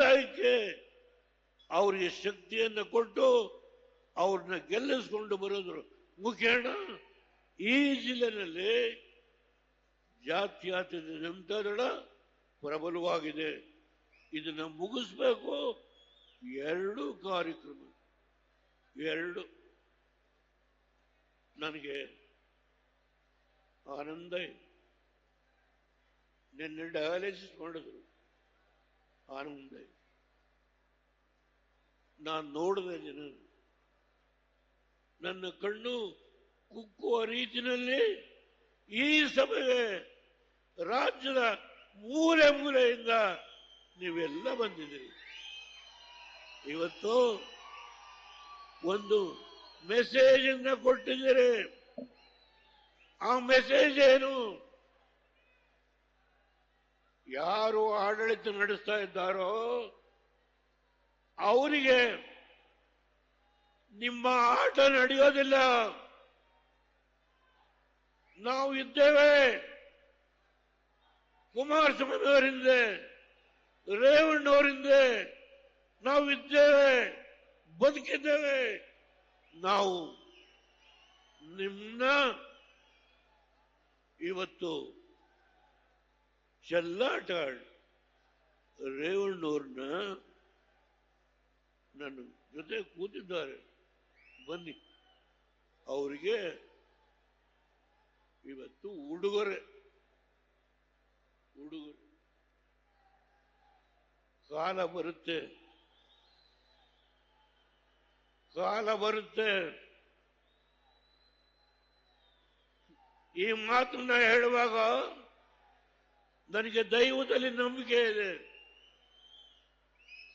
ಸಮುದಾಯಕ್ಕೆ ಅವರಿಗೆ ಶಕ್ತಿಯನ್ನು ಕೊಟ್ಟು ಅವ್ರನ್ನ ಗೆಲ್ಲಿಸ್ಕೊಂಡು ಬರೋದ್ರ ಮುಖೇನ ಈ ಜಿಲ್ಲೆನಲ್ಲಿ ಜಾತ್ಯತೀತ ಜನತಾದಳ ಪ್ರಬಲವಾಗಿದೆ. ಇದನ್ನು ಮುಗಿಸ್ಬೇಕು. ಎರಡು ಕಾರ್ಯಕ್ರಮ, ಎರಡು ನನಗೆ ಆನಂದ ಇದೆ. ನಿನ್ನೆ ಡಯಾಲಿಸಿಸ್ ಮಾಡಿದ್ರು, ಆನಂದ ಇದೆ. ನಾನು ನೋಡಿದೆ ಜನ, ನನ್ನ ಕಣ್ಣು ಕುಕ್ಕುವ ರೀತಿಯಲ್ಲಿ ಈ ಸಭೆಗೆ ರಾಜ್ಯದ ಮೂಲೆ ಮೂಲೆಯಿಂದ ನೀವೆಲ್ಲ ಬಂದಿದ್ದೀರಿ. ಇವತ್ತು ಒಂದು ಮೆಸೇಜ್ ಅನ್ನ ಕೊಟ್ಟಿದ್ದೀರಿ. ಆ ಮೆಸೇಜ್ ಏನು? ಯಾರು ಆಡಳಿತ ನಡೆಸ್ತಾ ಇದ್ದಾರೋ ಅವರಿಗೆ ನಿಮ್ಮ ಆಟ ನಡೆಯೋದಿಲ್ಲ. ನಾವು ಇದ್ದೇವೆ. ಕುಮಾರಸ್ವಾಮಿ ಅವರಿಂದ, ರೇವಣ್ಣವರಿಂದ ನಾವು ಇದ್ದೇವೆ, ಬದುಕಿದ್ದೇವೆ. ನಾವು ನಿಮ್ಮನ್ನ ಇವತ್ತು ಚೆಲ್ಲಾಟ ರೇವಣ್ಣವ್ರನ್ನ ನನ್ನ ಜೊತೆ ಕೂತಿದ್ದಾರೆ, ಬನ್ನಿ. ಅವರಿಗೆ ಇವತ್ತು ಉಡುಗೊರೆ ಕಾಲ ಬರುತ್ತೆ, ಕಾಲ ಬರುತ್ತೆ. ಈ ಮಾತನ್ನ ಹೇಳುವಾಗ ನನಗೆ ದೈವದಲ್ಲಿ ನಂಬಿಕೆ ಇದೆ.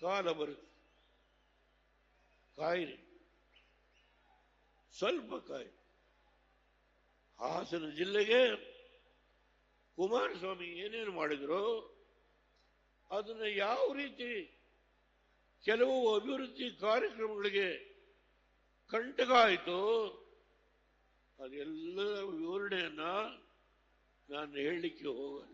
ಕಾಲ ಬರುತ್ತೆ, ಕಾಯಿರಿ, ಸ್ವಲ್ಪ ಕಾಯಿ. ಹಾಸನ ಜಿಲ್ಲೆಗೆ ಕುಮಾರಸ್ವಾಮಿ ಏನೇನು ಮಾಡಿದ್ರು, ಅದನ್ನ ಯಾವ ರೀತಿ ಕೆಲವು ಅಭಿವೃದ್ಧಿ ಕಾರ್ಯಕ್ರಮಗಳಿಗೆ ಕಂಟಕ ಆಯಿತು, ಅದೆಲ್ಲರ ವಿವರಣೆಯನ್ನ ನಾನು ಹೇಳಲಿಕ್ಕೆ ಹೋಗಲ್ಲ.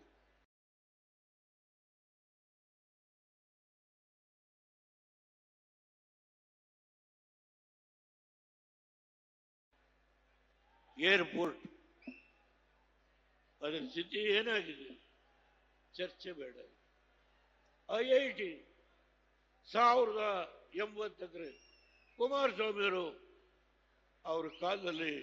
ಏರ್ಪೋರ್ಟ್ ಅದರ ಸ್ಥಿತಿ ಏನಾಗಿದೆ ಚರ್ಚೆ ಬೇಡ. IIT 1080 ಎಕರೆ ಕುಮಾರಸ್ವಾಮಿಯವರು ಅವ್ರ ಕಾಲದಲ್ಲಿ